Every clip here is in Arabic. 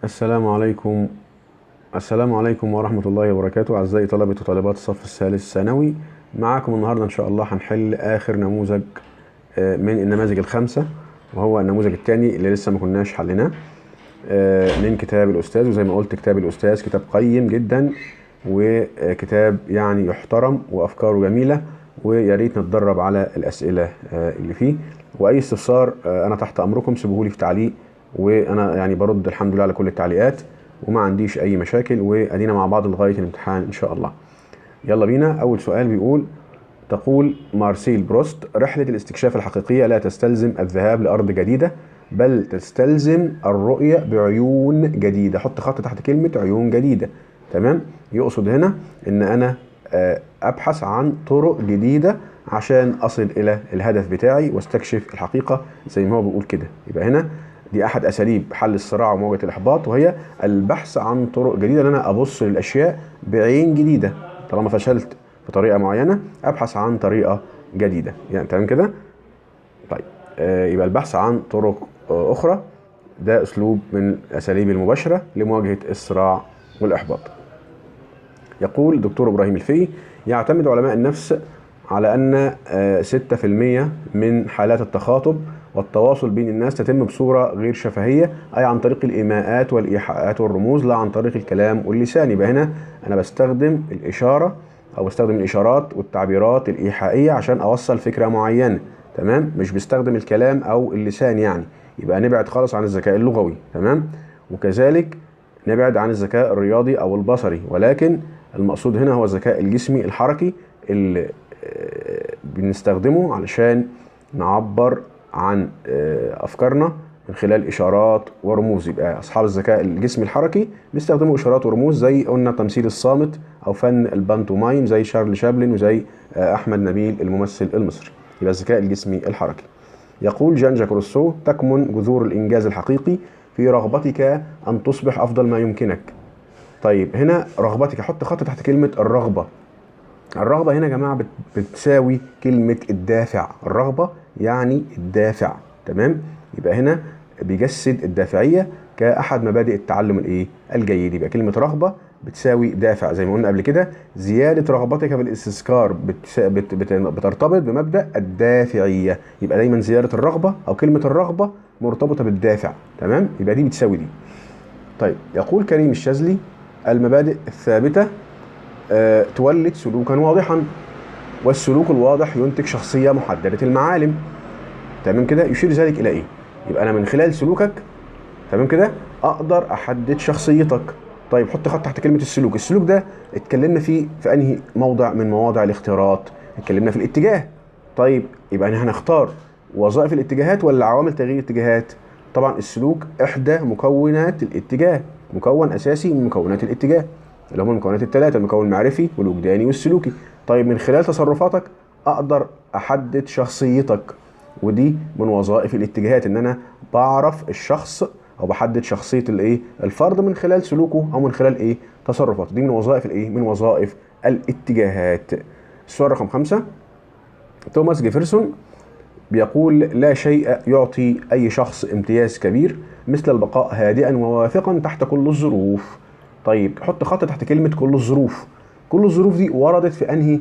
السلام عليكم. السلام عليكم ورحمة الله وبركاته. أعزائي طلبة وطالبات الصف الثالث ثانوي، معاكم النهاردة إن شاء الله هنحل آخر نموذج من النماذج الخمسة، وهو النموذج الثاني اللي لسه ما كناش حليناه من كتاب الأستاذ. وزي ما قلت كتاب الأستاذ كتاب قيم جدا، وكتاب يعني يحترم وأفكاره جميلة، ويا ريت نتدرب على الأسئلة اللي فيه. وأي استفسار أنا تحت أمركم، سيبوهولي في تعليق، وانا يعني برد الحمد لله على كل التعليقات وما عنديش اي مشاكل، وادينا مع بعض لغايه الامتحان ان شاء الله. يلا بينا. اول سؤال بيقول: تقول مارسيل بروست: رحله الاستكشاف الحقيقيه لا تستلزم الذهاب لارض جديده، بل تستلزم الرؤيه بعيون جديده. حط خط تحت كلمه عيون جديده. تمام. يقصد هنا ان انا ابحث عن طرق جديده عشان اصل الى الهدف بتاعي واستكشف الحقيقه زي ما هو بيقول كده. يبقى هنا دي احد اساليب حل الصراع ومواجهه الاحباط، وهي البحث عن طرق جديده، ان انا ابص للاشياء بعين جديده. طالما فشلت في طريقه معينه، ابحث عن طريقه جديده. يعني تمام كده. طيب يبقى البحث عن طرق اخرى ده اسلوب من الاساليب المباشره لمواجهه الصراع والاحباط. يقول دكتور ابراهيم الفقي: يعتمد علماء النفس على ان 6% من حالات التخاطب والتواصل بين الناس تتم بصورة غير شفهية، أي عن طريق الإيماءات والإيحاءات والرموز، لا عن طريق الكلام واللسان. يبقى هنا أنا بستخدم الإشارة أو بستخدم الإشارات والتعبيرات الإيحائية عشان أوصل فكرة معينة. تمام. مش بستخدم الكلام أو اللسان يعني. يبقى نبعد خالص عن الذكاء اللغوي. تمام. وكذلك نبعد عن الذكاء الرياضي أو البصري، ولكن المقصود هنا هو الذكاء الجسمي الحركي اللي بنستخدمه علشان نعبر عن افكارنا من خلال اشارات ورموز. يبقى اصحاب الذكاء الجسمي الحركي بيستخدموا اشارات ورموز، زي قلنا تمثيل الصامت او فن البانتومايم، زي شارل شابلن وزي احمد نبيل الممثل المصري. يبقى الذكاء الجسمي الحركي. يقول جان جاك روسو: تكمن جذور الانجاز الحقيقي في رغبتك ان تصبح افضل ما يمكنك. طيب هنا رغبتك، حط خط تحت كلمه الرغبه. الرغبة هنا يا جماعة بتساوي كلمة الدافع. الرغبة يعني الدافع. تمام. يبقى هنا بيجسد الدافعية كأحد مبادئ التعلم الجيد. يبقى كلمة رغبة بتساوي دافع، زي ما قلنا قبل كده. زيادة رغبتك بالاستذكار بترتبط بمبدأ الدافعية. يبقى دايما زيادة الرغبة أو كلمة الرغبة مرتبطة بالدافع. تمام. يبقى دي بتساوي دي. طيب يقول كريم الشاذلي: المبادئ الثابتة تولد سلوكا واضحا، والسلوك الواضح ينتج شخصية محددة المعالم. تمام كده. يشير ذلك إلى إيه؟ يبقى أنا من خلال سلوكك، تمام كده، أقدر أحدد شخصيتك. طيب حط خط تحت كلمة السلوك. السلوك ده اتكلمنا فيه في أنهي موضع من مواضع الاختيارات؟ اتكلمنا في الاتجاه. طيب يبقى أنا هنختار وظائف الاتجاهات ولا عوامل تغيير الاتجاهات؟ طبعا السلوك إحدى مكونات الاتجاه، مكون أساسي من مكونات الاتجاه، اللي هم المكونات الثلاثة: المكون المعرفي والوجداني والسلوكي. طيب من خلال تصرفاتك أقدر أحدد شخصيتك، ودي من وظائف الاتجاهات، إن أنا بعرف الشخص أو بحدد شخصية الفرد من خلال سلوكه أو من خلال تصرفاته. دي من وظائف من وظائف الاتجاهات. السؤال رقم 5: توماس جيفرسون بيقول: لا شيء يعطي أي شخص امتياز كبير مثل البقاء هادئا وواثقا تحت كل الظروف. طيب حط خط تحت كلمة كل الظروف. كل الظروف دي وردت في أنهي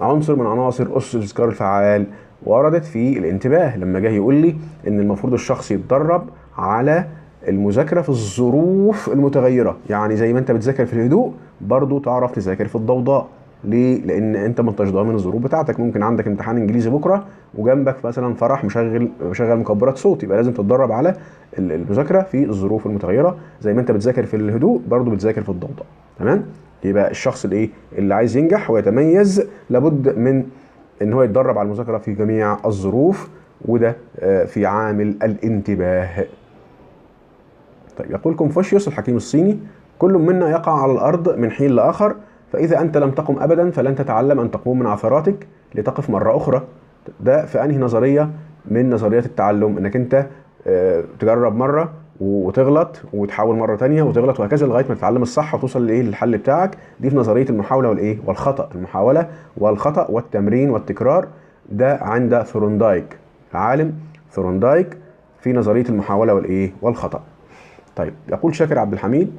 عنصر من عناصر أس الإذكار الفعال؟ وردت في الانتباه، لما جه يقول لي إن المفروض الشخص يتدرب على المذاكرة في الظروف المتغيرة. يعني زي ما أنت بتذاكر في الهدوء، برضو تعرف تذاكر في الضوضاء. ليه؟ لان انت ما انتش ضامن الظروف بتاعتك. ممكن عندك امتحان انجليزي بكره وجنبك مثلا فرح مشغل مكبرات صوت. يبقى لازم تتدرب على المذاكره في الظروف المتغيره، زي ما انت بتذاكر في الهدوء برضو بتذاكر في الضوضاء. تمام. يبقى الشخص اللي عايز ينجح ويتميز لابد من ان هو يتدرب على المذاكره في جميع الظروف، وده في عامل الانتباه. طيب يقول كونفوشيوس الحكيم الصيني: كل منا يقع على الارض من حين لاخر، فإذا أنت لم تقم أبدا فلن تتعلم أن تقوم من عثراتك لتقف مرة أخرى. ده في أنهي نظرية من نظريات التعلم؟ إنك أنت تجرب مرة وتغلط وتحاول مرة تانية وتغلط وهكذا لغاية ما تتعلم الصح وتوصل للحل بتاعك. دي في نظرية المحاولة والخطأ. المحاولة والخطأ والتمرين والتكرار، ده عند ثورندايك، عالم ثورندايك، في نظرية المحاولة والخطأ. طيب يقول شاكر عبد الحميد: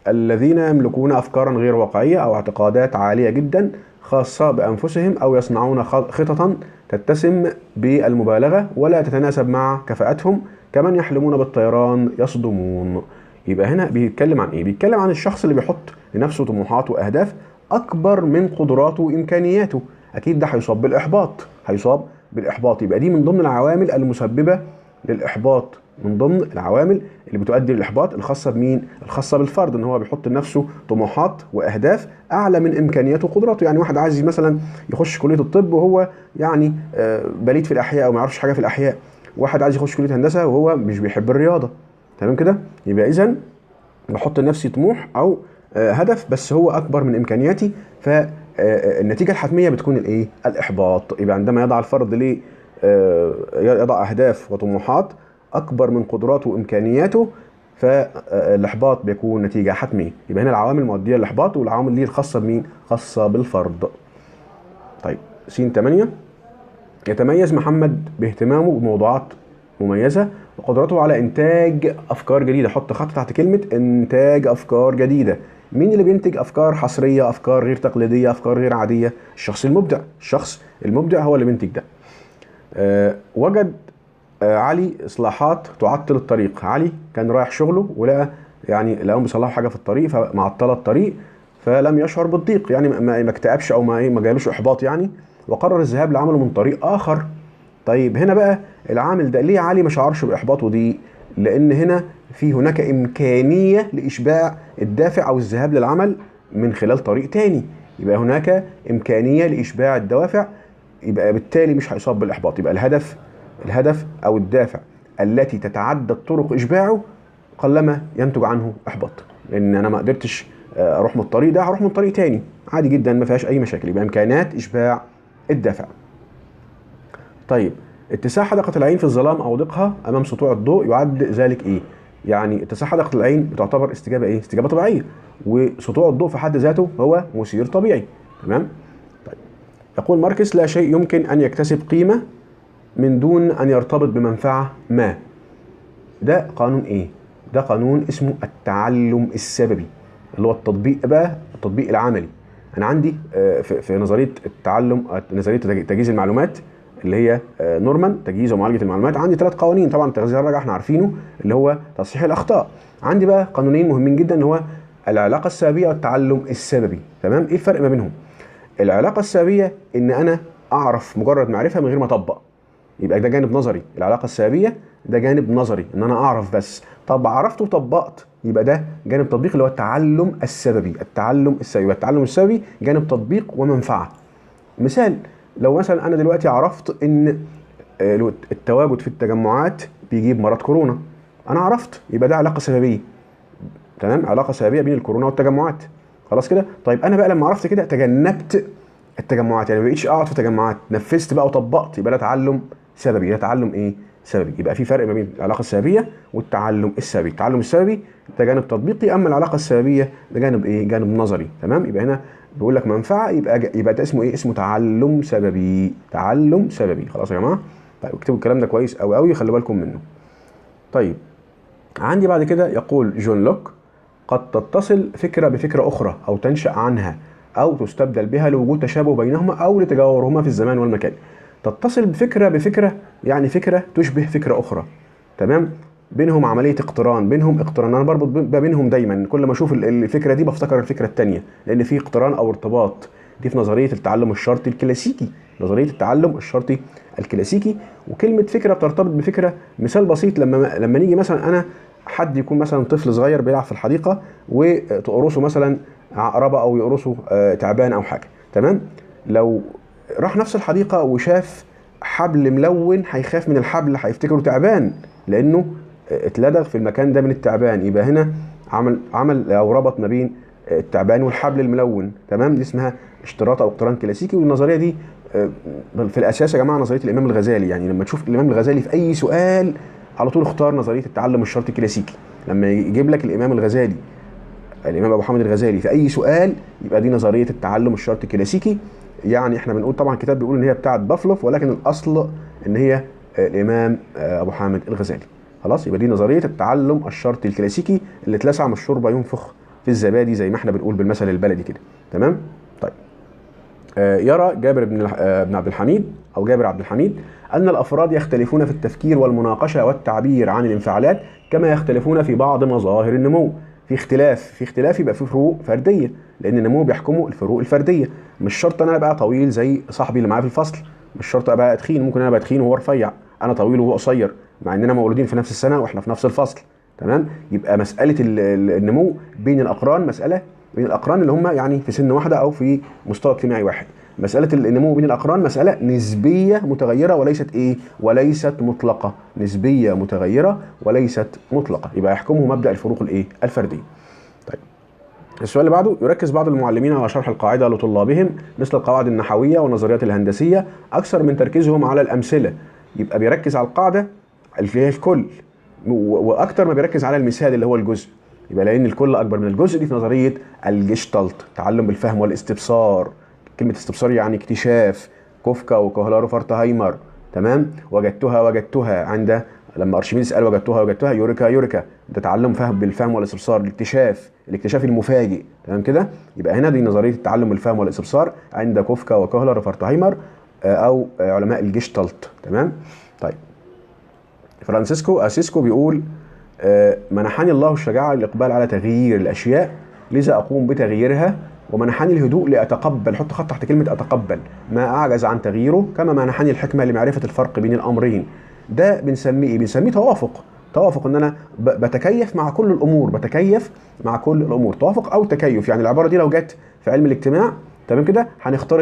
الذين يملكون أفكارا غير واقعية أو اعتقادات عالية جدا خاصة بأنفسهم، أو يصنعون خططا تتسم بالمبالغة ولا تتناسب مع كفاءتهم، كمن يحلمون بالطيران يصدمون. يبقى هنا بيتكلم عن ايه؟ بيتكلم عن الشخص اللي بيحط لنفسه طموحات واهداف اكبر من قدراته وامكانياته. اكيد ده هيصاب بالاحباط، هيصاب بالاحباط. يبقى دي من ضمن العوامل المسببه للاحباط، من ضمن العوامل اللي بتؤدي للاحباط، الخاصه بمين؟ الخاصه بالفرد، ان هو بيحط لنفسه طموحات واهداف اعلى من امكانياته وقدراته. يعني واحد عايز مثلا يخش كليه الطب وهو يعني بليد في الاحياء او ما يعرفش حاجه في الاحياء، واحد عايز يخش كليه هندسه وهو مش بيحب الرياضه. تمام كده؟ يبقى اذا بحط لنفسي طموح او هدف بس هو اكبر من امكانياتي، فالنتيجه الحتميه بتكون الايه؟ الاحباط. يبقى عندما يضع الفرد ليه يضع اهداف وطموحات اكبر من قدراته وامكانياته، فالاحباط بيكون نتيجه حتميه. يبقى هنا العوامل المؤديه للاحباط، والعوامل دي الخاصه بمين؟ خاصه بالفرد. طيب س 8: يتميز محمد باهتمامه بموضوعات مميزة وقدرته على إنتاج أفكار جديدة. حط خط تحت كلمة إنتاج أفكار جديدة. مين اللي بينتج أفكار حصرية، أفكار غير تقليدية، أفكار غير عادية؟ الشخص المبدع. الشخص المبدع هو اللي بينتج ده. وجد علي إصلاحات تعطل الطريق. علي كان رايح شغله ولقى يعني لقاهم بيصلحوا حاجة في الطريق فمعطلة الطريق، فلم يشعر بالضيق، يعني ما اكتئبش أو ما جالوش إحباط يعني، وقرر الذهاب لعمله من طريق آخر. طيب هنا بقى العامل ده ليه علي ما شعرش بإحباطه دي؟ لأن هنا في هناك إمكانية لإشباع الدافع أو الذهاب للعمل من خلال طريق تاني. يبقى هناك إمكانية لإشباع الدوافع، يبقى بالتالي مش هيصاب بالإحباط. يبقى الهدف أو الدافع التي تتعدد طرق إشباعه قلما ينتج عنه إحباط، لأن أنا ما قدرتش أروح من الطريق ده، هروح من طريق تاني عادي جدا ما فيهاش أي مشاكل. يبقى إمكانيات إشباع الدافع. طيب اتساع حدقة العين في الظلام أو ضيقها أمام سطوع الضوء يعد ذلك إيه؟ يعني اتساع حدقة العين بتعتبر استجابة إيه؟ استجابة طبيعية، وسطوع الضوء في حد ذاته هو مثير طبيعي. تمام؟ طيب يقول ماركس: لا شيء يمكن أن يكتسب قيمة من دون أن يرتبط بمنفعة ما. ده قانون إيه؟ ده قانون اسمه التعلم السببي، اللي هو التطبيق بقى، التطبيق العملي. أنا عندي في نظرية التعلم، نظرية تجهيز المعلومات اللي هي نورمان، تجهيز ومعالجه المعلومات، عندي 3 قوانين. طبعا التغذيه الراجعه احنا عارفينه اللي هو تصحيح الاخطاء. عندي بقى قانونين مهمين جدا، اللي هو العلاقه السببيه والتعلم السببي. تمام؟ ايه الفرق ما بينهم؟ العلاقه السببيه ان انا اعرف مجرد معرفه من غير ما اطبق، يبقى ده جانب نظري. العلاقه السببيه ده جانب نظري، ان انا اعرف بس. طب عرفت وطبقت، يبقى ده جانب تطبيق اللي هو التعلم السببي. التعلم السببي، التعلم السببي جانب تطبيق ومنفعه. مثال: لو مثلا انا دلوقتي عرفت ان التواجد في التجمعات بيجيب مرض كورونا، انا عرفت، يبقى ده علاقه سببيه. تمام؟ علاقه سببيه بين الكورونا والتجمعات. خلاص كده؟ طيب انا بقى لما عرفت كده تجنبت التجمعات، يعني ما بقيتش اقعد في تجمعات، نفذت بقى وطبقت، يبقى ده تعلم سببي. ده تعلم ايه؟ سببي. يبقى في فرق ما بين العلاقه السببيه والتعلم السببي. التعلم السببي ده جانب تطبيقي، اما العلاقه السببيه ده جانب ايه؟ جانب نظري. تمام؟ يبقى هنا بيقول لك منفعه، يبقى ده اسمه ايه؟ اسمه تعلم سببي. تعلم سببي. خلاص يا جماعه؟ طيب اكتبوا الكلام ده كويس قوي قوي، خلي بالكم منه. طيب عندي بعد كده يقول جون لوك: قد تتصل فكره بفكره اخرى او تنشا عنها او تستبدل بها لوجود تشابه بينهما او لتجاورهما في الزمان والمكان. تتصل بفكره بفكره يعني فكره تشبه فكره اخرى. تمام؟ بينهم عمليه اقتران، بينهم اقتران. انا بربط بينهم دايما، كل ما اشوف الفكره دي بفتكر الفكره الثانيه، لان في اقتران او ارتباط. دي في نظريه التعلم الشرطي الكلاسيكي، نظريه التعلم الشرطي الكلاسيكي. وكلمه فكره بترتبط بفكره. مثال بسيط: لما نيجي مثلا انا حد يكون مثلا طفل صغير بيلعب في الحديقه وتقرصه مثلا عقربه او يقرصه تعبان او حاجه. تمام؟ لو راح نفس الحديقه وشاف حبل ملون هيخاف من الحبل، هيفتكره تعبان لانه اتلدغ في المكان ده من التعبان. يبقى هنا عمل او ربط ما بين التعبان والحبل الملون. تمام؟ دي اسمها اشتراط او اقتران كلاسيكي. والنظريه دي في الاساس يا جماعه نظريه الامام الغزالي. يعني لما تشوف الامام الغزالي في اي سؤال على طول اختار نظريه التعلم الشرطي الكلاسيكي. لما يجيب لك الامام الغزالي، الامام ابو حامد الغزالي في اي سؤال، يبقى دي نظريه التعلم الشرطي الكلاسيكي. يعني احنا بنقول طبعا الكتاب بيقول ان هي بتاعه بافلوف، ولكن الاصل ان هي الامام ابو حامد الغزالي. خلاص، يبقى دي نظريه التعلم الشرطي الكلاسيكي اللي اتلسع من الشوربه ينفخ في الزبادي زي ما احنا بنقول بالمثل البلدي كده. تمام. طيب، يرى جابر بن عبد الحميد او جابر عبد الحميد ان الافراد يختلفون في التفكير والمناقشه والتعبير عن الانفعالات كما يختلفون في بعض مظاهر النمو. في اختلاف يبقى في فروق فرديه، لان النمو بيحكمه الفروق الفرديه. مش شرط انا ابقى طويل زي صاحبي اللي معايا في الفصل، مش شرط ابقى تخين، ممكن انا ابقى تخين وهو رفيع، انا طويل وهو قصير، مع اننا مولودين في نفس السنه واحنا في نفس الفصل. تمام. يبقى مساله النمو بين الاقران مساله بين الاقران اللي هم يعني في سن واحده او في مستوى اجتماعي واحد. مساله النمو بين الاقران مساله نسبيه متغيره وليست مطلقه. نسبيه متغيره وليست مطلقه، يبقى يحكمه مبدا الفروق الفرديه. طيب، السؤال اللي بعده: يركز بعض المعلمين على شرح القاعده لطلابهم مثل القواعد النحويه والنظريات الهندسيه اكثر من تركيزهم على الامثله. يبقى بيركز على القاعده اللي هي الكل واكثر ما بيركز على المثال اللي هو الجزء. يبقى لان الكل اكبر من الجزء، دي في نظريه الجيشتالت، تعلم بالفهم والاستبصار. كلمه استبصار يعني اكتشاف. كوفكا وكوهلار وفارتهايمر. تمام. وجدتها عند لما ارشميدس قال وجدتها يوريكا. ده تعلم فهم بالفهم والاستبصار، الاكتشاف المفاجئ. تمام كده. يبقى هنا دي نظريه التعلم بالفهم والاستبصار عند كوفكا وكوهلر وفارتهايمر او علماء الجيشتالت. تمام. طيب، فرانسيسكو اسيسكو بيقول: منحني الله الشجاعة للإقبال على تغيير الأشياء، لذا أقوم بتغييرها، ومنحني الهدوء لأتقبل، حط خط تحت كلمة أتقبل، ما أعجز عن تغييره، كما منحني الحكمة لمعرفة الفرق بين الأمرين. ده بنسميه إيه؟ بنسميه توافق إن أنا بتكيف مع كل الأمور. توافق أو تكيف، يعني العبارة دي لو جت في علم الاجتماع تمام كده هنختار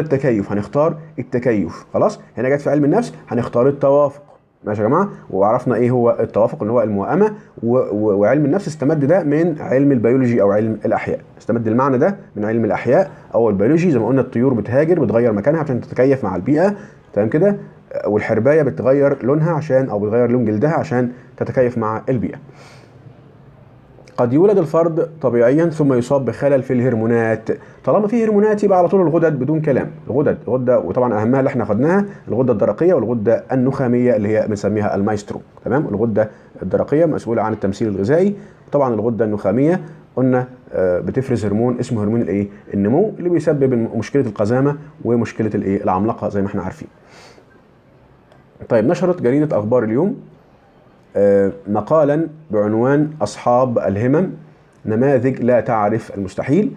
التكيف. خلاص، هنا جت في علم النفس هنختار التوافق. ماشي يا جماعه. وعرفنا ايه هو التوافق اللي هو الموائمه، وعلم النفس استمد ده من علم البيولوجي او علم الاحياء، استمد المعنى ده من علم الاحياء او البيولوجي. زي ما قلنا الطيور بتغير مكانها عشان تتكيف مع البيئه. تمام كده. والحربايه بتغير لونها او بتغير لون جلدها عشان تتكيف مع البيئه. قد يولد الفرد طبيعيا ثم يصاب بخلل في الهرمونات. طالما في هرمونات يبقى على طول الغدد بدون كلام. غده وطبعا اهمها اللي احنا خدناها الغده الدرقيه والغده النخاميه اللي هي بنسميها المايسترو. تمام. الغده الدرقيه مسؤوله عن التمثيل الغذائي. طبعا الغده النخاميه قلنا بتفرز هرمون اسمه هرمون النمو اللي بيسبب مشكله القزامه ومشكله العملاقه زي ما احنا عارفين. طيب، نشرت جريده اخبار اليوم مقالا بعنوان أصحاب الهمم نماذج لا تعرف المستحيل.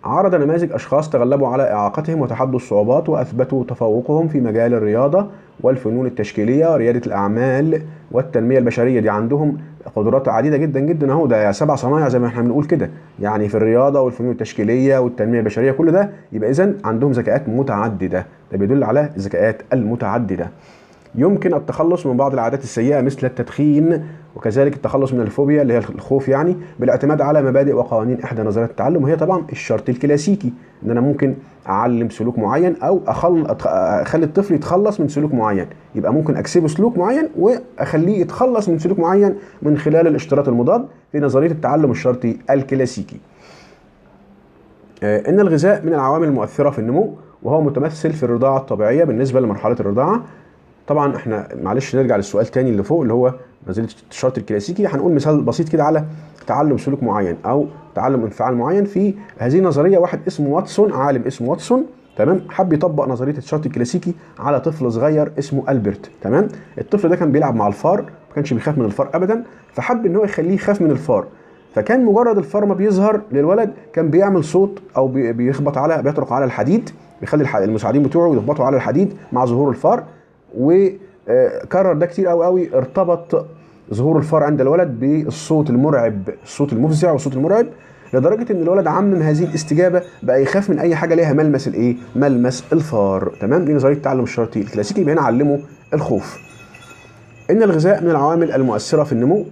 عرض نماذج أشخاص تغلبوا على إعاقتهم وتحدوا الصعوبات وأثبتوا تفوقهم في مجال الرياضة والفنون التشكيلية وريادة الأعمال والتنمية البشرية. دي عندهم قدرات عديدة جدا جدا اهو، ده 7 صنايع زي ما احنا بنقول كده، يعني في الرياضة والفنون التشكيلية والتنمية البشرية كل ده. يبقى إذن عندهم ذكاءات متعددة، ده بيدل على الذكاءات المتعددة. يمكن التخلص من بعض العادات السيئة مثل التدخين، وكذلك التخلص من الفوبيا اللي هي الخوف، يعني بالاعتماد على مبادئ وقوانين إحدى نظريات التعلم، وهي طبعا الشرط الكلاسيكي، إن أنا ممكن أعلم سلوك معين أو أخلي الطفل يتخلص من سلوك معين. يبقى ممكن أكسبه سلوك معين وأخليه يتخلص من سلوك معين من خلال الاشتراط المضاد في نظرية التعلم الشرطي الكلاسيكي. إن الغذاء من العوامل المؤثرة في النمو، وهو متمثل في الرضاعة الطبيعية بالنسبة لمرحلة الرضاعة. طبعا احنا معلش نرجع للسؤال تاني اللي فوق اللي هو نظريه الشرط الكلاسيكي. هنقول مثال بسيط كده على تعلم سلوك معين او تعلم انفعال معين. في هذه النظريه واحد اسمه واتسون، عالم اسمه واتسون، تمام، حب يطبق نظريه الشرط الكلاسيكي على طفل صغير اسمه البرت. تمام. الطفل ده كان بيلعب مع الفار، ما كانش بيخاف من الفار ابدا، فحب ان هو يخليه يخاف من الفار. فكان مجرد الفار ما بيظهر للولد كان بيعمل صوت او بيطرق على الحديد، بيخلي المساعدين بتوعه يضغطوا على الحديد مع ظهور الفار. وكرر ده كتير قوي ارتبط ظهور الفار عند الولد بالصوت المرعب، الصوت المفزع والصوت المرعب، لدرجه ان الولد عمم هذه الاستجابه بقى يخاف من اي حاجه ليها ملمس الفار. تمام. دي نظريه التعلم الشرطي الكلاسيكي، يبقى هنا علمه الخوف. ان الغذاء من العوامل المؤثره في النمو،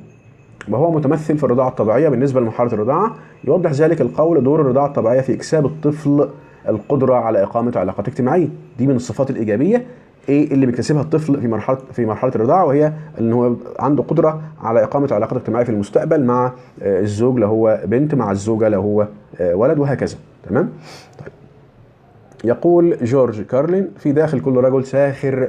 وهو متمثل في الرضاعه الطبيعيه بالنسبه لمرحله الرضاعه. يوضح ذلك القول دور الرضاعه الطبيعيه في اكساب الطفل القدره على اقامه علاقات اجتماعيه. دي من الصفات الايجابيه اللي بيكتسبها الطفل في مرحله الرضاعه، وهي ان هو عنده قدره على اقامه علاقات اجتماعيه في المستقبل مع الزوج لو هو بنت، مع الزوجه لو هو ولد، وهكذا. تمام. طيب. يقول جورج كارلين: في داخل كل رجل ساخر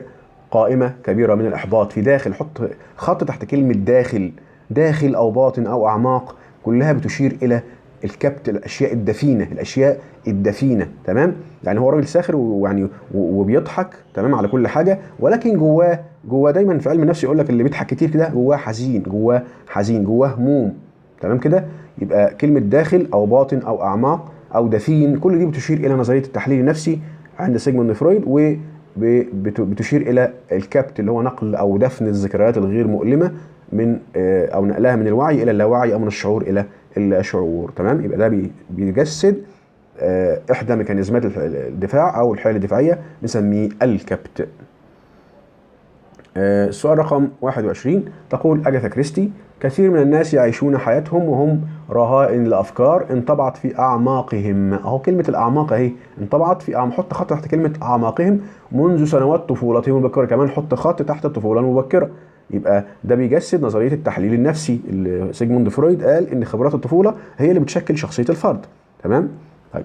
قائمة كبيرة من الإحباط في داخل، حط خط تحت كلمة داخل، داخل أو باطن أو أعماق، كلها بتشير إلى الكبت، الأشياء الدفينة، الأشياء الدفينة. تمام؟ يعني هو راجل ساخر ويعني وبيضحك تمام على كل حاجة، ولكن جواه دايما في علم النفس يقول لك اللي بيضحك كتير كده جواه حزين، جواه حزين، جواه هموم. تمام كده؟ يبقى كلمة داخل أو باطن أو أعماق أو دفين، كل دي بتشير إلى نظرية التحليل النفسي عند سيجموند فرويد، وبتشير إلى الكبت اللي هو نقل أو دفن الذكريات الغير مؤلمة من أو نقلها من الوعي إلى اللاوعي أو من الشعور إلى الشعور. تمام؟ يبقى ده بيجسد إحدى ميكانيزمات الدفاع أو الحيلة الدفاعية، بنسميه الكبت. السؤال رقم 21 تقول أجاثا كريستي: كثير من الناس يعيشون حياتهم وهم رهائن لأفكار انطبعت في أعماقهم. أهو كلمة الأعماق أهي انطبعت في حط خط تحت كلمة أعماقهم منذ سنوات طفولتهم المبكرة، كمان حط خط تحت الطفولة المبكرة. يبقى ده بيجسد نظرية التحليل النفسي اللي سيجموند فرويد قال إن خبرات الطفولة هي اللي بتشكل شخصية الفرد. تمام؟ طيب.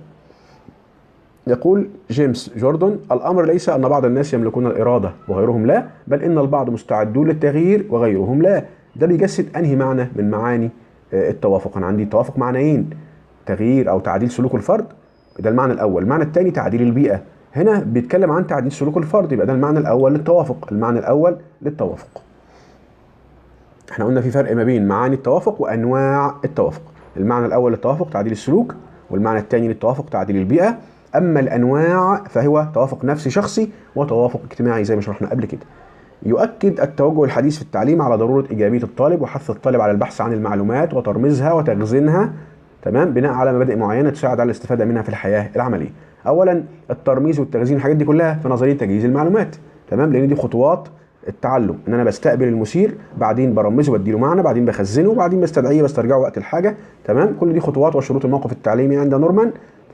يقول جيمس جوردن: الأمر ليس أن بعض الناس يملكون الإرادة وغيرهم لا، بل إن البعض مستعدون للتغيير وغيرهم لا. ده بيجسد أنهي معنى من معاني التوافق؟ أنا عندي التوافق معنيين: تغيير أو تعديل سلوك الفرد، ده المعنى الأول. المعنى الثاني تعديل البيئة. هنا بيتكلم عن تعديل سلوك الفرد، يبقى ده المعنى الأول للتوافق. المعنى الأول للتوافق. احنا قلنا في فرق ما بين معاني التوافق وأنواع التوافق. المعنى الأول للتوافق تعديل السلوك، والمعنى الثاني للتوافق تعديل البيئة. أما الأنواع فهو توافق نفسي شخصي وتوافق اجتماعي زي ما شرحنا قبل كده. يؤكد التوجه الحديث في التعليم على ضرورة إيجابية الطالب وحث الطالب على البحث عن المعلومات وترميزها وتخزينها، تمام، بناء على مبادئ معينة تساعد على الاستفادة منها في الحياة العملية. أولا الترميز والتخزين، الحاجات دي كلها في نظرية تجهيز المعلومات. تمام؟ لأن دي خطوات التعلم، ان انا بستقبل المثير، بعدين برمزه بديله معنى، بعدين بخزنه، بعدين بستدعيه بسترجعه وقت الحاجه. تمام؟ كل دي خطوات وشروط الموقف التعليمي عند نورمان.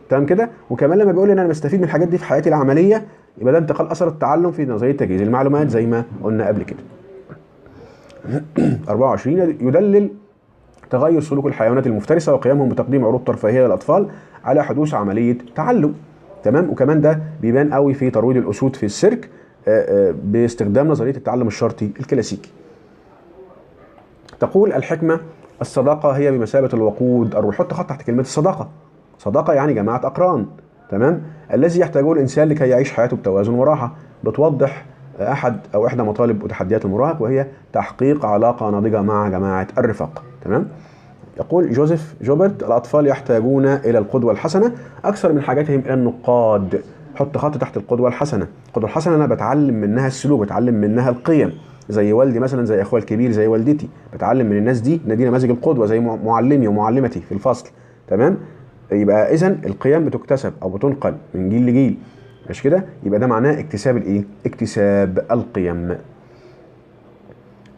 تمام كده؟ وكمان لما بيقول ان انا بستفيد من الحاجات دي في حياتي العمليه، يبقى ده انتقال اثر التعلم في نظريه تجهيز المعلومات زي ما قلنا قبل كده. 24 يدلل تغير سلوك الحيوانات المفترسه وقيامهم بتقديم عروض ترفيهيه للاطفال على حدوث عمليه تعلم. تمام؟ وكمان ده بيبان قوي في ترويض الاسود في السيرك باستخدام نظريه التعلم الشرطي الكلاسيكي. تقول الحكمه: الصداقه هي بمثابه الوقود الروحي. حط خط تحت كلمه الصداقه. صداقه يعني جماعه اقران. تمام؟ الذي يحتاجه الانسان لكي يعيش حياته بتوازن وراحه. بتوضح احد او احدى مطالب وتحديات المراهق، وهي تحقيق علاقه ناضجه مع جماعه الرفاق. تمام؟ يقول جوزيف جوبرت: الاطفال يحتاجون الى القدوه الحسنه اكثر من حاجتهم الى النقاد. حط خط تحت القدوه الحسنه. القدوه الحسنه انا بتعلم منها السلوك، بتعلم منها القيم، زي والدي مثلا، زي اخويا الكبير، زي والدتي، بتعلم من الناس دي، دي نماذج القدوه، زي معلمي ومعلمتي في الفصل. تمام؟ يبقى اذا القيم بتكتسب او بتنقل من جيل لجيل، مش كده؟ يبقى ده معناه اكتساب الايه؟ اكتساب القيم.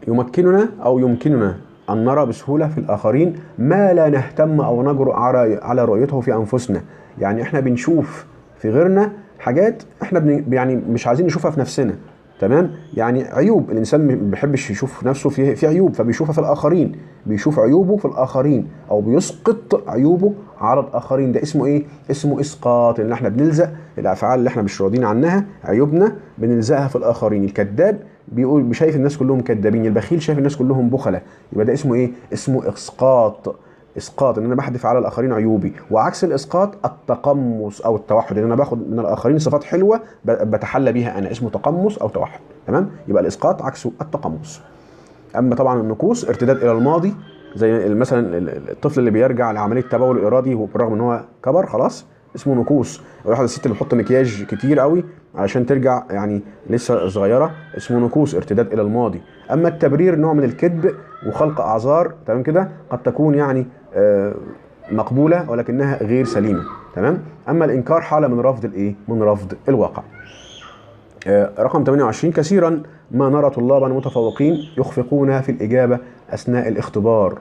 يمكننا أن نرى بسهولة في الآخرين ما لا نهتم أو نجرؤ على رؤيته في أنفسنا. يعني إحنا بنشوف في غيرنا حاجات إحنا يعني مش عايزين نشوفها في نفسنا. تمام؟ يعني عيوب، الإنسان ما بيحبش يشوف نفسه في عيوب، فبيشوفها في الآخرين، بيشوف عيوبه في الآخرين أو بيسقط عيوبه على الآخرين. ده اسمه إيه؟ اسمه إسقاط، إن إحنا بنلزق الأفعال اللي إحنا مش راضيين عنها، عيوبنا بنلزقها في الآخرين. الكذاب بيقول شايف الناس كلهم كذابين، البخيل شايف الناس كلهم بخلة. يبقى ده اسمه ايه؟ اسمه اسقاط. اسقاط ان انا بحذف على الاخرين عيوبي. وعكس الاسقاط التقمص او التوحد، ان انا باخد من الاخرين صفات حلوه بتحلى بيها انا، اسمه تقمص او توحد. تمام؟ يبقى الاسقاط عكسه التقمص. اما طبعا النكوص ارتداد الى الماضي، زي مثلا الطفل اللي بيرجع لعمليه تبول ارادي وبالرغم ان هو كبر خلاص، اسمه نكوص. واحده الست اللي بتحط مكياج كتير قوي علشان ترجع يعني لسه صغيره، اسمه نكوص، ارتداد الى الماضي. اما التبرير نوع من الكذب وخلق اعذار، تمام كده، قد تكون يعني مقبوله ولكنها غير سليمه. تمام؟ اما الانكار حاله من رفض الايه؟ من رفض الواقع. رقم 28 كثيرا ما نرى طلابا متفوقين يخفقون في الإجابة أثناء الاختبار،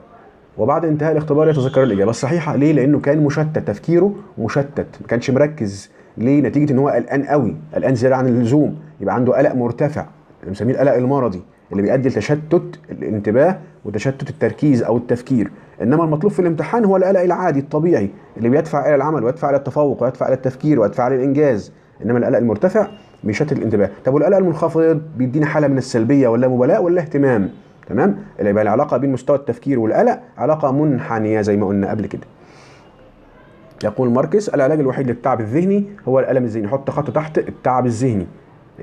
وبعد انتهاء الاختبار يتذكر الإجابة الصحيحة. ليه؟ لأنه كان مشتت، تفكيره مشتت، ما كانش مركز. ليه؟ نتيجة ان هو قلقان قوي، قلقان زيادة عن اللزوم، يبقى عنده قلق مرتفع اللي بنسميه القلق المرضي، اللي بيؤدي لتشتت الانتباه وتشتت التركيز أو التفكير. إنما المطلوب في الامتحان هو القلق العادي الطبيعي اللي بيدفع إلى العمل ويدفع إلى التفوق ويدفع إلى التفكير ويدفع إلى الإنجاز. إنما القلق المرتفع بيشتت الانتباه. طب والقلق المنخفض بيدينا حاله من السلبيه ولا مبالاه ولا اهتمام؟ تمام، اللي يبقى العلاقه بين مستوى التفكير والقلق علاقه منحنيه زي ما قلنا قبل كده. يقول ماركس العلاج الوحيد للتعب الذهني هو الالم الذهني. حط خط تحت التعب الذهني،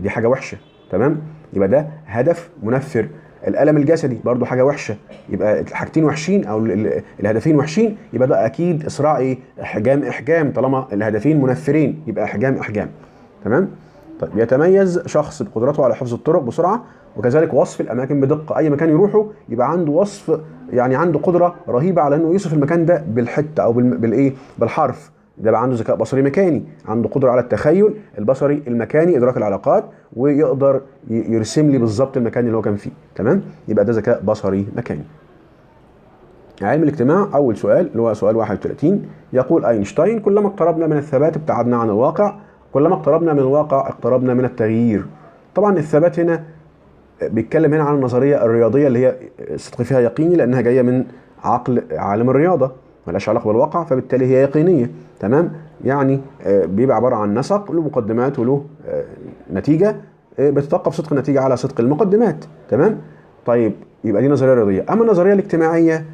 دي حاجه وحشه. تمام، يبقى ده هدف منفر. الالم الجسدي برضو حاجه وحشه، يبقى الحاجتين وحشين او الهدفين وحشين، يبقى ده اكيد اسراع ايه؟ احجام طالما الهدفين منفرين يبقى احجام. تمام. طيب يتميز شخص بقدرته على حفظ الطرق بسرعه، وكذلك وصف الاماكن بدقه. اي مكان يروحه يبقى عنده وصف، يعني عنده قدره رهيبه على انه يوصف المكان ده بالحته او بالايه؟ بالحرف. ده بقى عنده ذكاء بصري مكاني، عنده قدره على التخيل البصري المكاني، ادراك العلاقات، ويقدر يرسم لي بالظبط المكان اللي هو كان فيه. تمام، يبقى ده ذكاء بصري مكاني. علم الاجتماع اول سؤال اللي هو سؤال 31. يقول اينشتاين كلما اقتربنا من الثبات ابتعدنا عن الواقع، كلما اقتربنا من الواقع اقتربنا من التغيير. طبعا الثبات هنا بيتكلم هنا عن النظريه الرياضيه اللي هي الصدق فيها يقيني، لانها جايه من عقل عالم الرياضه، ملهاش علاقه بالواقع، فبالتالي هي يقينيه. تمام، يعني بيبقى عباره عن نسق له مقدمات وله نتيجه، بتتوقف صدق النتيجه على صدق المقدمات. تمام. طيب يبقى دي نظريه رياضيه. اما النظريه الاجتماعيه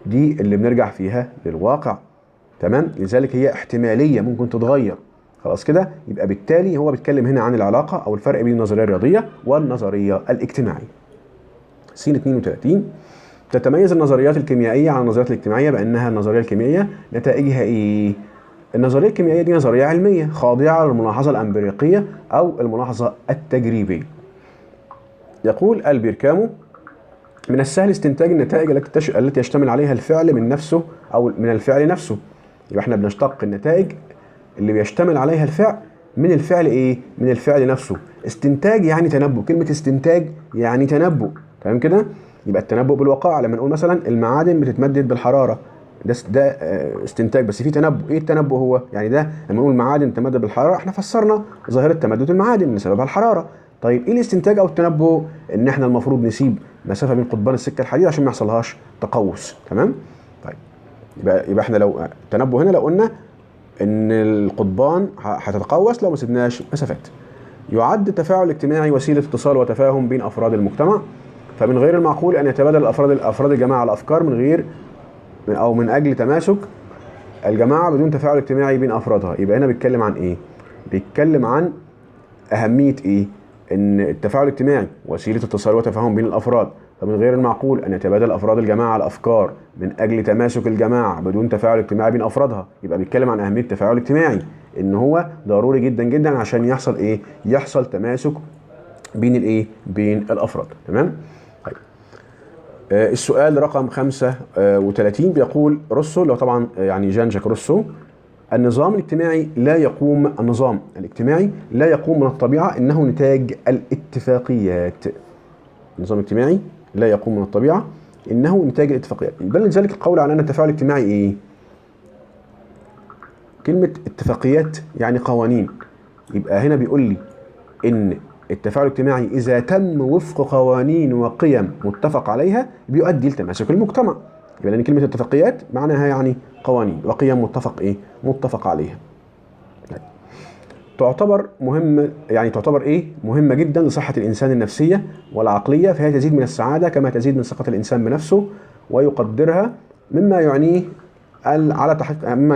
دي اللي بنرجع فيها للواقع. تمام، لذلك هي احتماليه ممكن تتغير. خلاص كده، يبقى بالتالي هو بيتكلم هنا عن العلاقه او الفرق بين النظريه الرياضيه والنظريه الاجتماعيه. س 32. تتميز النظريات الكيميائيه عن النظريات الاجتماعيه بانها النظريه الكيميائيه نتائجها ايه؟ النظريه الكيميائيه دي نظريه علميه خاضعه للملاحظه الامبريقيه او الملاحظه التجريبيه. يقول ألبير كامو من السهل استنتاج النتائج التي يشتمل عليها الفعل من نفسه او من الفعل نفسه. يبقى احنا بنشتق النتائج اللي بيشتمل عليها الفعل من الفعل ايه؟ من الفعل نفسه. استنتاج يعني تنبؤ، كلمة استنتاج يعني تنبؤ. تمام كده؟ يبقى التنبؤ بالوقائع، لما نقول مثلا المعادن بتتمدد بالحرارة، ده استنتاج، بس في تنبؤ. ايه التنبؤ هو؟ يعني ده لما نقول المعادن تتمدد بالحرارة احنا فسرنا ظاهرة تمدد المعادن ان سببها الحرارة. طيب ايه الاستنتاج او التنبؤ؟ ان احنا المفروض نسيب مسافة بين قضبان السكة الحديد عشان ما يحصلهاش تقوس. تمام؟ طيب يبقى احنا لو التنبؤ هنا لو قلنا ان القضبان هتتقوس لو ما سيبناش مسافات. يعد التفاعل الاجتماعي وسيله اتصال وتفاهم بين افراد المجتمع، فمن غير المعقول ان يتبادل افراد الجماعه الافكار من اجل تماسك الجماعه بدون تفاعل اجتماعي بين افرادها. يبقى هنا بيتكلم عن ايه؟ بيتكلم عن اهميه ايه؟ ان التفاعل الاجتماعي وسيله اتصال وتفاهم بين الافراد، فمن غير المعقول أن يتبادل أفراد الجماعة الأفكار من أجل تماسك الجماعة بدون تفاعل اجتماعي بين أفرادها. يبقى بيتكلم عن أهمية التفاعل الاجتماعي، إن هو ضروري جدا جدا عشان يحصل إيه؟ يحصل تماسك بين الإيه؟ بين الأفراد. تمام؟ طيب. السؤال رقم 35 بيقول روسو، لو طبعا يعني جان جاك روسو، النظام الاجتماعي لا يقوم من الطبيعة، إنه نتاج الاتفاقيات. النظام الاجتماعي لا يقوم من الطبيعة، إنه نتاج الاتفاقيات. بل لذلك القول على أن التفاعل الاجتماعي إيه؟ كلمة اتفاقيات يعني قوانين. يبقى هنا بيقول لي إن التفاعل الاجتماعي إذا تم وفق قوانين وقيم متفق عليها بيؤدي لتماسك المجتمع. يبقى لأن كلمة اتفاقيات معناها يعني قوانين وقيم متفق عليها. تعتبر مهمة جدا لصحة الإنسان النفسية والعقلية، فهي تزيد من السعادة كما تزيد من ثقة الإنسان بنفسه ويقدرها، مما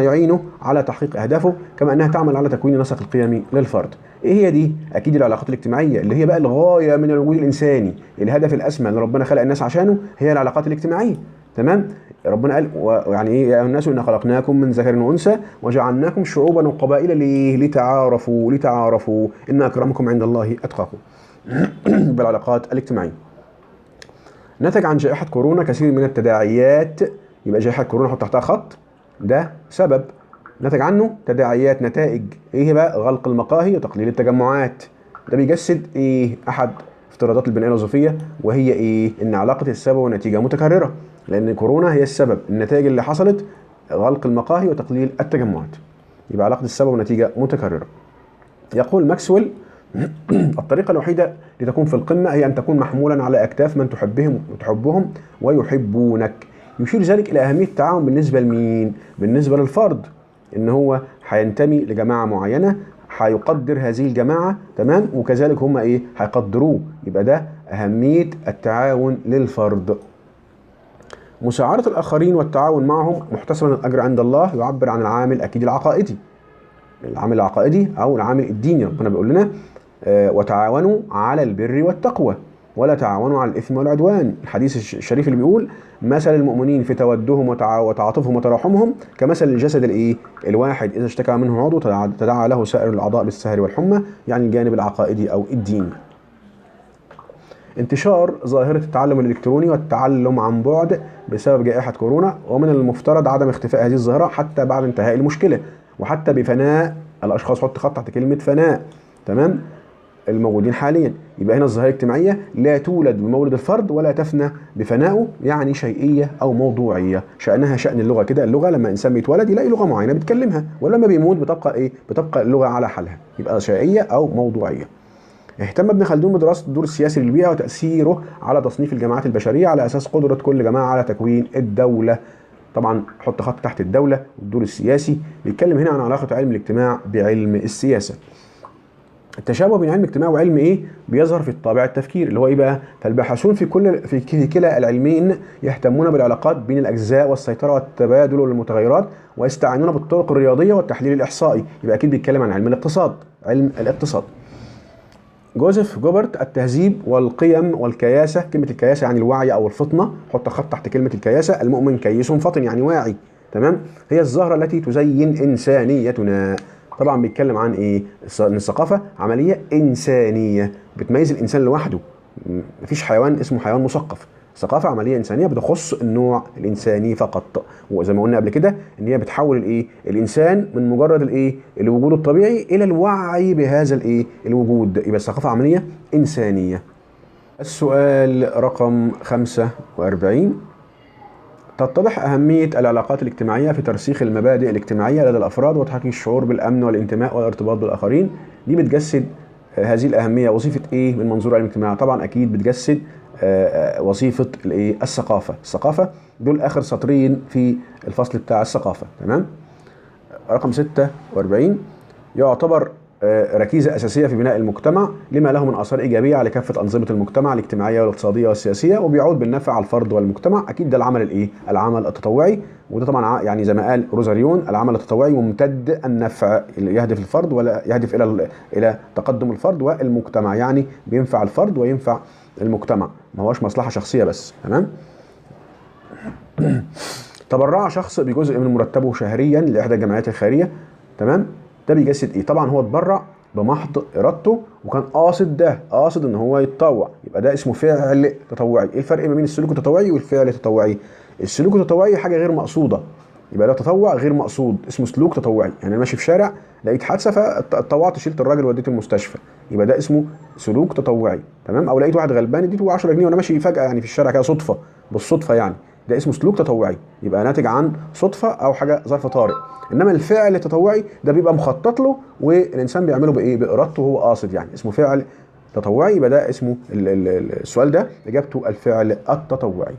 يعينه على تحقيق أهدافه، كما أنها تعمل على تكوين نسق القيم للفرد. إيه هي دي؟ أكيد العلاقات الاجتماعية اللي هي بقى الغاية من الوجود الإنساني، الهدف الأسمى اللي ربنا خلق الناس عشانه هي العلاقات الاجتماعية. تمام؟ ربنا قال يعني ايه؟ يا ايها الناس إنا خلقناكم من ذكر وانثى وجعلناكم شعوبا وقبائل لتعارفوا ان اكرمكم عند الله اتقاكم. بالعلاقات الاجتماعيه. نتج عن جائحه كورونا كثير من التداعيات. يبقى جائحه كورونا حط تحتها خط، ده سبب نتج عنه تداعيات، نتائج ايه بقى؟ غلق المقاهي وتقليل التجمعات. ده بيجسد ايه؟ احد افتراضات البناء الوظيفيه، وهي ايه؟ ان علاقه السبب والنتيجه متكرره، لأن كورونا هي السبب، النتائج اللي حصلت غلق المقاهي وتقليل التجمعات. يبقى علاقة السبب والنتيجة متكررة. يقول ماكسويل الطريقة الوحيدة لتكون في القمة هي أن تكون محمولا على أكتاف من تحبهم ويحبونك. يشير ذلك إلى أهمية التعاون بالنسبة لمين؟ بالنسبة للفرد، إن هو هينتمي لجماعة معينة، هيقدر هذه الجماعه، تمام، وكذلك هم ايه هيقدروه. يبقى ده اهميه التعاون للفرد. مساعدة الآخرين والتعاون معهم محتسبا الأجر عند الله يعبر عن العامل أكيد العقائدي. العامل العقائدي أو العامل الديني، ربنا بيقول لنا وتعاونوا على البر والتقوى ولا تعاونوا على الإثم والعدوان. الحديث الشريف اللي بيقول مثل المؤمنين في تودهم وتعاطفهم وتراحمهم كمثل الجسد الواحد إذا اشتكى منه عضو تداعى له سائر الأعضاء بالسهر والحمى، يعني الجانب العقائدي أو الديني. انتشار ظاهرة التعلم الإلكتروني والتعلم عن بعد بسبب جائحة كورونا، ومن المفترض عدم اختفاء هذه الظاهرة حتى بعد انتهاء المشكلة وحتى بفناء الأشخاص، حط خط تحت كلمة فناء، تمام، الموجودين حاليا. يبقى هنا الظاهرة الاجتماعية لا تولد بمولد الفرد ولا تفنى بفنائه، يعني شيئية أو موضوعية، شأنها شأن اللغة كده. اللغة لما إنسان بيتولد يلاقي لغة معينة بيتكلمها، ولما بيموت بتبقى إيه؟ بتبقى اللغة على حالها، يبقى شيئية أو موضوعية. اهتم ابن خلدون بدراسة الدور السياسي للبيئة وتأثيره على تصنيف الجماعات البشرية على أساس قدرة كل جماعة على تكوين الدولة. طبعا حط خط تحت الدولة والدور السياسي. بيتكلم هنا عن علاقة علم الاجتماع بعلم السياسة. التشابه بين علم الاجتماع وعلم ايه بيظهر في الطابع التفكير اللي هو ايه بقى؟ فالباحثون في كلا العلمين يهتمون بالعلاقات بين الاجزاء والسيطره والتبادل والمتغيرات، ويستعينون بالطرق الرياضيه والتحليل الاحصائي. يبقى اكيد بيتكلم عن علم الاقتصاد، علم الاقتصاد. جوزيف جوبرت التهذيب والقيم والكياسه. كلمه الكياسه يعني الوعي او الفطنه، حط خط تحت كلمه الكياسه. المؤمن كيس فطن يعني واعي، تمام. هي الزهره التي تزين انسانيتنا. طبعا بيتكلم عن ايه؟ ان الثقافه عمليه انسانيه بتميز الانسان لوحده، مفيش حيوان اسمه حيوان مثقف. الثقافه عمليه انسانيه بتخص النوع الانساني فقط، وزي ما قلنا قبل كده ان هي بتحول الايه الانسان من مجرد الايه الوجود الطبيعي الى الوعي بهذا الايه الوجود. يبقى الثقافه عمليه انسانيه. السؤال رقم 45: تتضح أهمية العلاقات الاجتماعية في ترسيخ المبادئ الاجتماعية لدى الأفراد وتحقيق الشعور بالأمن والانتماء والارتباط بالآخرين. دي بتجسد هذه الأهمية وظيفة إيه من منظور علم الاجتماع؟ طبعا أكيد بتجسد وظيفة الإيه الثقافة. الثقافة دول آخر سطرين في الفصل بتاع الثقافة، تمام. رقم 46: يعتبر ركيزة أساسية في بناء المجتمع لما له من آثار إيجابية على كافة أنظمة المجتمع الاجتماعية والاقتصادية والسياسية، وبيعود بالنفع على الفرد والمجتمع. أكيد ده العمل الإيه؟ العمل التطوعي. وده طبعا يعني زي ما قال روزاريون العمل التطوعي ممتد النفع، اللي يهدف الفرد ولا يهدف إلى تقدم الفرد والمجتمع، يعني بينفع الفرد وينفع المجتمع، ما هوش مصلحة شخصية بس، تمام. تبرع شخص بجزء من مرتبه شهريا لإحدى الجمعيات الخيرية، تمام. ده بيجسد ايه؟ طبعا هو اتبرع بمحض ارادته وكان قاصد ان هو يتطوع، يبقى ده اسمه فعل تطوعي. ايه الفرق ما بين السلوك التطوعي والفعل التطوعي؟ السلوك التطوعي حاجه غير مقصوده، يبقى ده تطوع غير مقصود، اسمه سلوك تطوعي. يعني انا ماشي في شارع لقيت حادثه فاتطوعت شلت الراجل وديته المستشفى، يبقى ده اسمه سلوك تطوعي، تمام. او لقيت واحد غلبان اديته 10 جنيه وانا ماشي فجاه يعني في الشارع كده صدفه، بالصدفه يعني، ده اسمه سلوك تطوعي، يبقى ناتج عن صدفه او حاجه ظرف طارئ. انما الفعل التطوعي ده بيبقى مخطط له والانسان بيعمله بايه؟ بارادته وهو قاصد، يعني اسمه فعل تطوعي. يبقى ده اسمه السؤال ده اجابته الفعل التطوعي.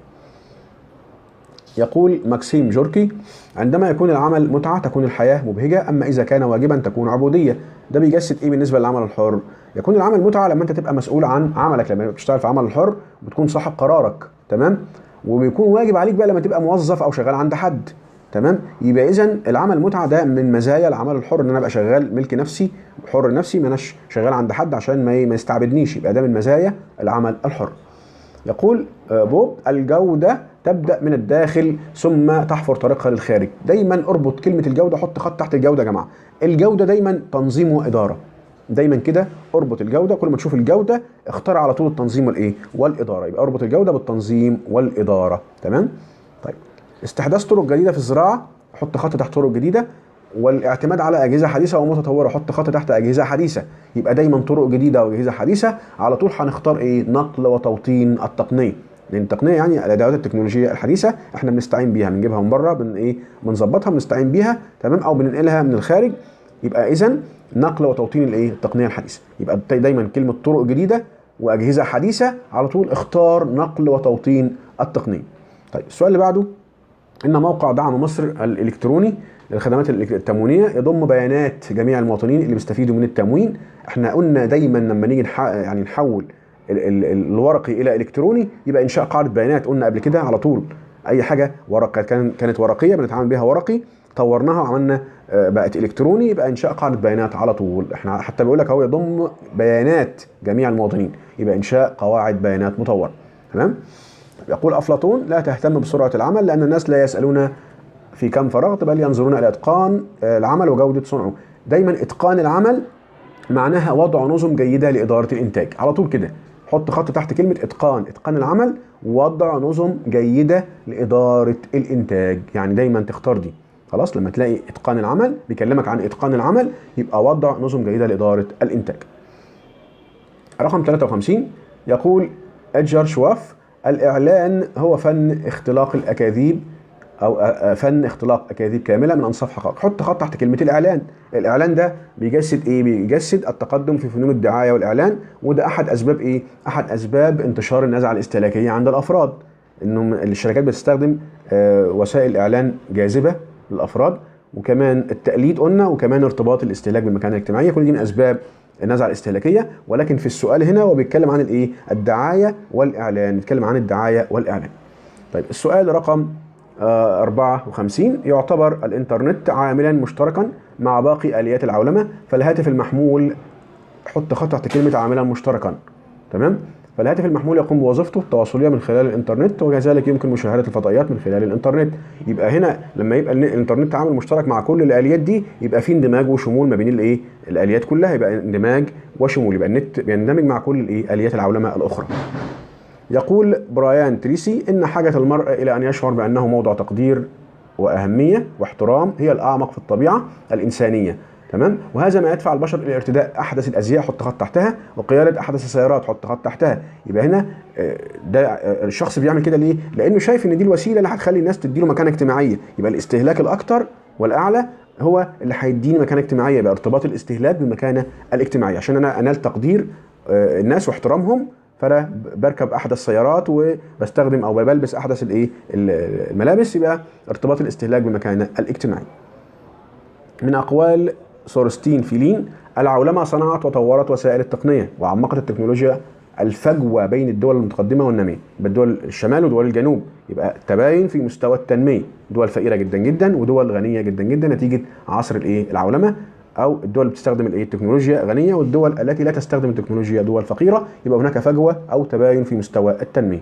يقول ماكسيم جوركي: عندما يكون العمل متعه تكون الحياه مبهجه، اما اذا كان واجبا تكون عبوديه. ده بيجسد ايه بالنسبه للعمل الحر؟ يكون العمل متعه لما انت تبقى مسؤول عن عملك، لما بتشتغل في عمل الحر بتكون صاحب قرارك، تمام. وبيكون واجب عليك بقى لما تبقى موظف او شغال عند حد، تمام. يبقى اذا العمل متعه ده من مزايا العمل الحر، ان انا ابقى شغال ملك نفسي حر نفسي، ما اناش شغال عند حد عشان ما يستعبدنيش، يبقى ده من مزايا العمل الحر. يقول بوب: الجوده تبدا من الداخل ثم تحفر طريقها للخارج. دايما اربط كلمه الجوده، حط خط تحت الجوده يا جماعه. الجوده دايما تنظيم واداره، دايما كده اربط الجوده، كل ما تشوف الجوده اختار على طول التنظيم والايه والاداره، يبقى اربط الجوده بالتنظيم والاداره، تمام. طيب، استحداث طرق جديده في الزراعه، حط خط تحت طرق جديده. والاعتماد على اجهزه حديثه ومتطوره، حط خط تحت اجهزه حديثه. يبقى دايما طرق جديده واجهزه حديثه، على طول هنختار ايه؟ نقل وتوطين التقنيه، لان التقنيه يعني الادوات التكنولوجيه الحديثه احنا بنستعين بيها، بنجيبها من بره، بنظبطها، بنستعين بيها، تمام، او بننقلها من الخارج. يبقى اذا نقل وتوطين الايه؟ التقنيه الحديثه. يبقى دايما كلمه طرق جديده واجهزه حديثه، على طول اختار نقل وتوطين التقنيه. طيب، السؤال اللي بعده: إن موقع دعم مصر الإلكتروني للخدمات التموينية يضم بيانات جميع المواطنين اللي بيستفيدوا من التموين. احنا قلنا دايما لما نيجي يعني نحول الورقي إلى إلكتروني يبقى إنشاء قاعدة بيانات. قلنا قبل كده على طول أي حاجة ورقة كانت ورقية بنتعامل بيها ورقي، طورناها وعملنا بقت إلكتروني، يبقى إنشاء قاعدة بيانات على طول. احنا حتى بيقول لك هو يضم بيانات جميع المواطنين، يبقى إنشاء قواعد بيانات مطورة. تمام. يقول أفلاطون: لا تهتم بسرعة العمل لأن الناس لا يسألون في كم فرغت بل ينظرون إلى إتقان العمل وجودة صنعه. دايما إتقان العمل معناها وضع نظم جيدة لإدارة الإنتاج. على طول كده حط خط تحت كلمة إتقان العمل، وضع نظم جيدة لإدارة الإنتاج. يعني دايما تختار دي. خلاص، لما تلاقي إتقان العمل بيكلمك عن إتقان العمل يبقى وضع نظم جيدة لإدارة الإنتاج. رقم 53 يقول إدجار شواف: الإعلان هو فن اختلاق الأكاذيب أو فن اختلاق أكاذيب كاملة من أنصاف حقائق. حط خط تحت كلمة الإعلان. الإعلان ده بيجسد إيه؟ بيجسد التقدم في فنون الدعاية والإعلان، وده أحد أسباب إيه؟ أحد أسباب انتشار النزعة الاستهلاكية عند الأفراد. إنهم الشركات بتستخدم وسائل إعلان جاذبة للأفراد، وكمان التقليد قلنا، وكمان ارتباط الاستهلاك بالمكانة الاجتماعية. كل دي من أسباب النزعة الاستهلاكية. ولكن في السؤال هنا هو بيتكلم عن الإيه؟ الدعاية والإعلان. بيتكلم عن الدعاية والإعلان. طيب السؤال رقم 54: يعتبر الإنترنت عاملا مشتركا مع باقي آليات العولمة، فالهاتف المحمول، حط خط تحت كلمة عاملا مشتركا. تمام. فالهاتف المحمول يقوم بوظيفته التواصلية من خلال الإنترنت، وكذلك يمكن مشاهدة الفضائيات من خلال الإنترنت. يبقى هنا لما يبقى الإنترنت عامل مشترك مع كل الآليات دي يبقى في اندماج وشمول ما بين الإيه؟ الآليات كلها. يبقى اندماج وشمول، يبقى النت بيندمج مع كل الإيه؟ آليات العولمة الأخرى. يقول برايان تريسي: إن حاجة المرء إلى أن يشعر بأنه موضع تقدير وأهمية واحترام هي الأعمق في الطبيعة الإنسانية. تمام. وهذا ما يدفع البشر إلى ارتداء أحدث الأزياء، حط خط تحتها، وقيادة أحدث السيارات، حط خط تحتها. يبقى هنا ده الشخص بيعمل كده ليه؟ لأنه شايف إن دي الوسيلة اللي هتخلي الناس تديله مكانة اجتماعية. يبقى الاستهلاك الأكتر والأعلى هو اللي هيديني مكانة اجتماعية. يبقى ارتباط الاستهلاك بالمكانة الاجتماعية عشان أنا أنال تقدير الناس واحترامهم، فانا بركب احدث السيارات وبستخدم او بلبس احدث الملابس. يبقى ارتباط الاستهلاك بالمكانه الاجتماعيه. من اقوال سورستين فيلين: العولمه صنعت وطورت وسائل التقنيه وعمقت التكنولوجيا الفجوه بين الدول المتقدمه والناميه. يبقى دول الشمال ودول الجنوب، يبقى تباين في مستوى التنميه، دول فقيره جدا جدا ودول غنيه جدا جدا نتيجه عصر العولمه، او الدول اللي بتستخدم التكنولوجيا غنيه والدول التي لا تستخدم التكنولوجيا دول فقيره. يبقى هناك فجوه او تباين في مستوى التنميه.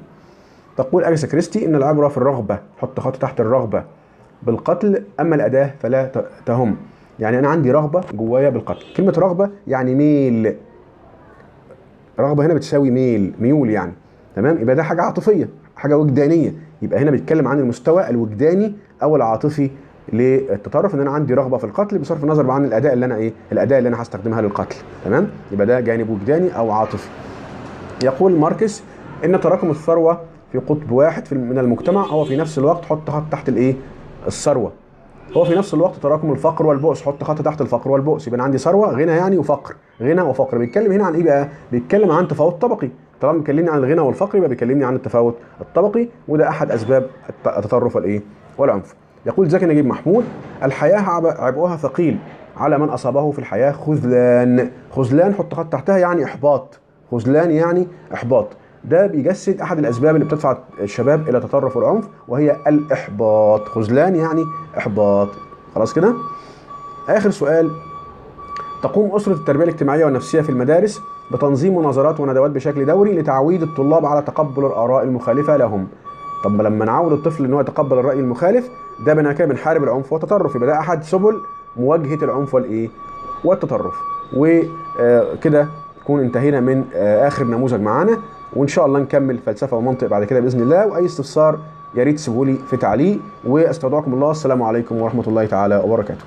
تقول أغاثا كريستي: ان العبره في الرغبه، حط خط تحت الرغبه بالقتل، اما الاداه فلا تهم. يعني انا عندي رغبه جوايا بالقتل. كلمه رغبه يعني ميل، رغبه هنا بتساوي ميول يعني. تمام. يبقى ده حاجه عاطفيه، حاجه وجدانيه. يبقى هنا بيتكلم عن المستوى الوجداني او العاطفي للتطرف، ان انا عندي رغبه في القتل بصرف النظر عن الاداء اللي انا الاداء اللي انا هستخدمها للقتل. تمام. يبقى ده جانب وجداني او عاطفي. يقول ماركس: ان تراكم الثروه في قطب واحد من المجتمع هو في نفس الوقت، حط خط تحت الثروه، هو في نفس الوقت تراكم الفقر والبؤس، حط خط تحت الفقر والبؤس. يبقى انا عندي ثروه، غنى يعني، وفقر، غنى وفقر. بيتكلم هنا عن ايه بقى؟ بيتكلم عن تفاوت طبقي. طالما بيكلمني عن الغنى والفقر يبقى بيكلمني عن التفاوت الطبقي، وده احد اسباب التطرف والعنف. يقول زكي نجيب محمود: الحياه عبئها ثقيل على من اصابه في الحياه خذلان. خذلان حط خط تحتها يعني احباط. خذلان يعني احباط. ده بيجسد احد الاسباب اللي بتدفع الشباب الى التطرف والعنف، وهي الاحباط. خذلان يعني احباط. خلاص كده. اخر سؤال: تقوم اسره التربيه الاجتماعيه والنفسيه في المدارس بتنظيم مناظرات وندوات بشكل دوري لتعويد الطلاب على تقبل الاراء المخالفه لهم. طب لما نعود الطفل ان هو يتقبل الراي المخالف، ده بنحارب العنف والتطرف. يبقى ده احد سبل مواجهه العنف والتطرف. وكده نكون انتهينا من اخر نموذج معانا، وان شاء الله نكمل فلسفه ومنطق بعد كده باذن الله. واي استفسار يا ريت تسيبوا لي في تعليق، واستودعكم الله. السلام عليكم ورحمه الله تعالى وبركاته.